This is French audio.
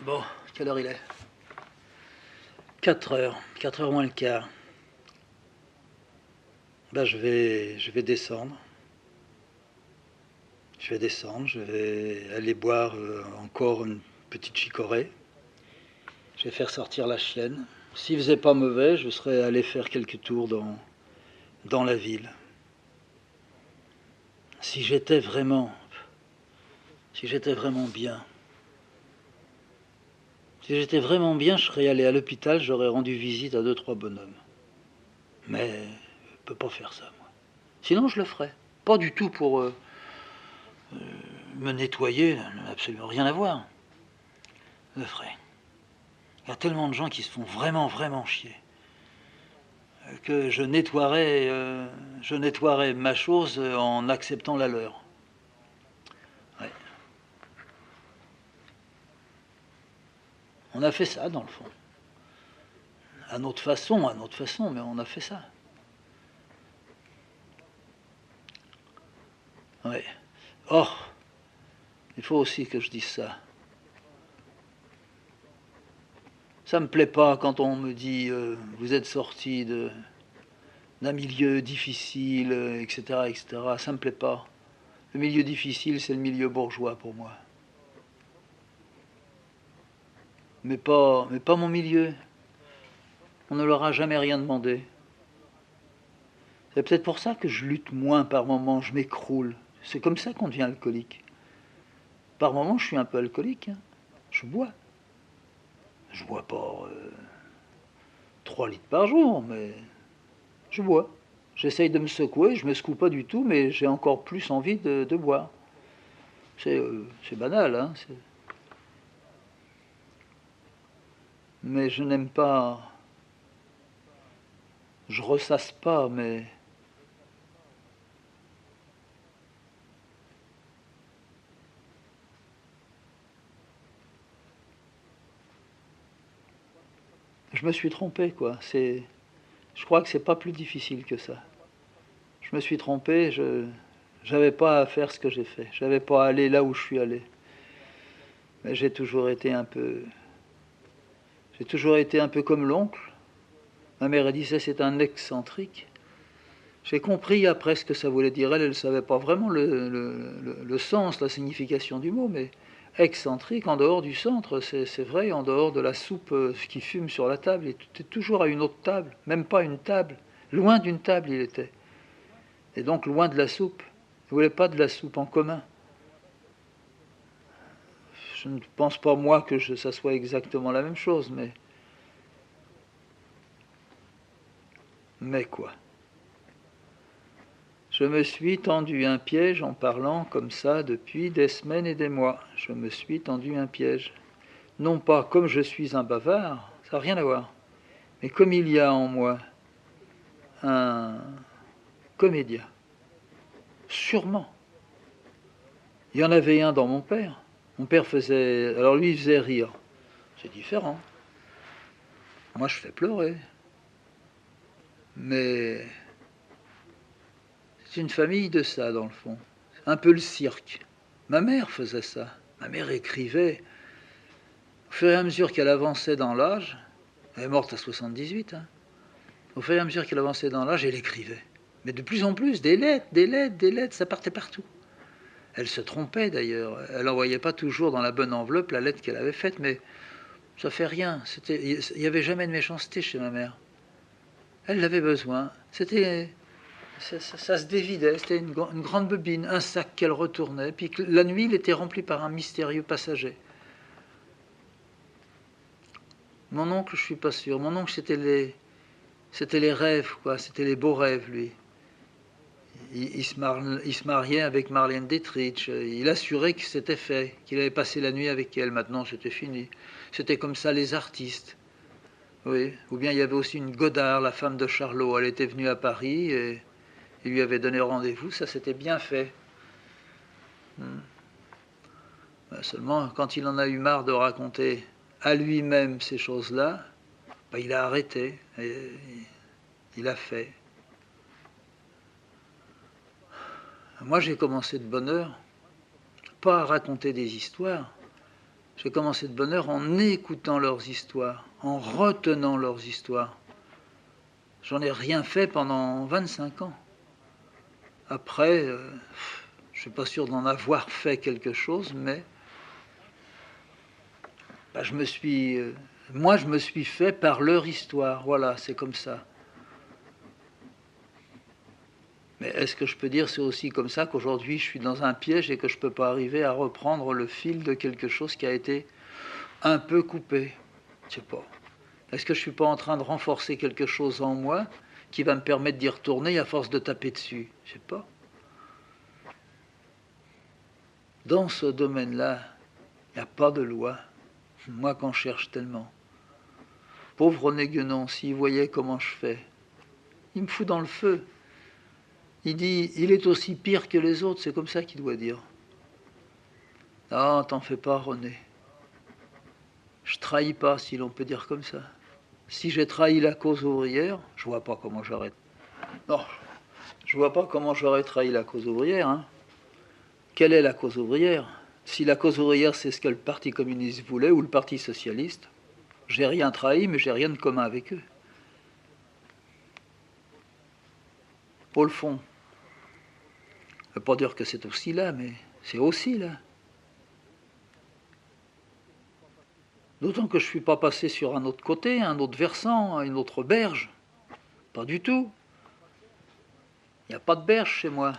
Bon, quelle heure il est? 4 heures moins le quart. Ben, je vais descendre. Je vais descendre, je vais aller boire encore une petite chicorée. Je vais faire sortir la chienne. S'il faisait pas mauvais, je serais allé faire quelques tours dans la ville. Si j'étais vraiment, si j'étais vraiment bien, si j'étais vraiment bien, je serais allé à l'hôpital, j'aurais rendu visite à 2, 3 bonhommes. Mais je peux pas faire ça, moi. Sinon, je le ferais. Pas du tout pour me nettoyer, absolument rien à voir. Je le ferais. Il y a tellement de gens qui se font vraiment, vraiment chier que je nettoierais ma chose en acceptant la leur. Ouais. On a fait ça, dans le fond. À notre façon, mais on a fait ça. Ouais. Or, il faut aussi que je dise ça. Ça me plaît pas quand on me dit vous êtes sorti d'un milieu difficile, etc., etc. Ça me plaît pas. Le milieu difficile, c'est le milieu bourgeois pour moi. Mais pas mon milieu. On ne leur a jamais rien demandé. C'est peut-être pour ça que je lutte moins par moments, je m'écroule. C'est comme ça qu'on devient alcoolique. Par moments, je suis un peu alcoolique. Hein. Je bois. Je bois pas 3 litres par jour, mais je bois. J'essaye de me secouer, je me secoue pas du tout, mais j'ai encore plus envie de boire. C'est banal, hein. Mais je n'aime pas. Je ressasse pas, mais je me suis trompé, quoi. Je crois que c'est pas plus difficile que ça. Je me suis trompé, j'avais pas à faire ce que j'ai fait. J'avais pas à aller là où je suis allé. Mais j'ai toujours été un peu comme l'oncle. Ma mère a dit ça, c'est un excentrique. J'ai compris après ce que ça voulait dire. Elle ne savait pas vraiment le sens, la signification du mot, mais excentrique, en dehors du centre, c'est vrai, en dehors de la soupe qui fume sur la table. Il était toujours à une autre table, même pas une table. Loin d'une table, il était. Et donc loin de la soupe. Il ne voulait pas de la soupe en commun. Je ne pense pas, moi, que ça soit exactement la même chose, mais quoi. Je me suis tendu un piège en parlant comme ça depuis des semaines et des mois. Je me suis tendu un piège. Non pas comme je suis un bavard, ça n'a rien à voir, mais comme il y a en moi un comédien. Sûrement. Il y en avait un dans mon père. Mon père faisait. Alors lui, il faisait rire. C'est différent. Moi, je fais pleurer. Mais c'est une famille de ça, dans le fond. Un peu le cirque. Ma mère faisait ça. Ma mère écrivait. Au fur et à mesure qu'elle avançait dans l'âge, elle est morte à 78, hein, au fur et à mesure qu'elle avançait dans l'âge, elle écrivait. Mais de plus en plus, des lettres, des lettres, des lettres, ça partait partout. Elle se trompait d'ailleurs. Elle n'envoyait pas toujours dans la bonne enveloppe la lettre qu'elle avait faite, mais ça fait rien. Il n'y avait jamais de méchanceté chez ma mère. Elle l'avait besoin. Ça se dévidait. C'était une grande bobine, un sac qu'elle retournait. Puis la nuit, il était rempli par un mystérieux passager. Mon oncle, je suis pas sûr. Mon oncle, c'était les rêves, quoi. C'était les beaux rêves, lui. Il se mariait avec Marlène Dietrich. Il assurait que c'était fait, qu'il avait passé la nuit avec elle. Maintenant, c'était fini. C'était comme ça les artistes. Oui. Ou bien il y avait aussi une Godard, la femme de Charlot. Elle était venue à Paris et il lui avait donné rendez-vous. Ça, c'était bien fait. Seulement, quand il en a eu marre de raconter à lui-même ces choses-là, ben, il a arrêté. Et il a fait. Moi, j'ai commencé de bonne heure, pas à raconter des histoires, J'ai commencé de bonne heure en écoutant leurs histoires, en retenant leurs histoires. J'en ai rien fait pendant 25 ans. Après, je ne suis pas sûr d'en avoir fait quelque chose, mais bah, moi, je me suis fait par leur histoire. Voilà, c'est comme ça. Mais est-ce que je peux dire c'est aussi comme ça qu'aujourd'hui je suis dans un piège et que je ne peux pas arriver à reprendre le fil de quelque chose qui a été un peu coupé? Je sais pas. Est-ce que je ne suis pas en train de renforcer quelque chose en moi qui va me permettre d'y retourner à force de taper dessus? Je sais pas. Dans ce domaine-là, il n'y a pas de loi. Moi qu'en cherche tellement. Pauvre René Guénon, s'il voyait comment je fais, il me fout dans le feu. Il dit, il est aussi pire que les autres, c'est comme ça qu'il doit dire. Ah, t'en fais pas, René. Je trahis pas, si l'on peut dire comme ça. Si j'ai trahi la cause ouvrière, je vois pas comment j'aurais... Non, je vois pas comment j'aurais trahi la cause ouvrière. Hein. Quelle est la cause ouvrière? Si la cause ouvrière, c'est ce que le Parti communiste voulait, ou le Parti socialiste, j'ai rien trahi, mais j'ai rien de commun avec eux. Au fond, je ne veux pas dire que c'est aussi là, mais c'est aussi là. D'autant que je ne suis pas passé sur un autre côté, un autre versant, une autre berge. Pas du tout. Il n'y a pas de berge chez moi.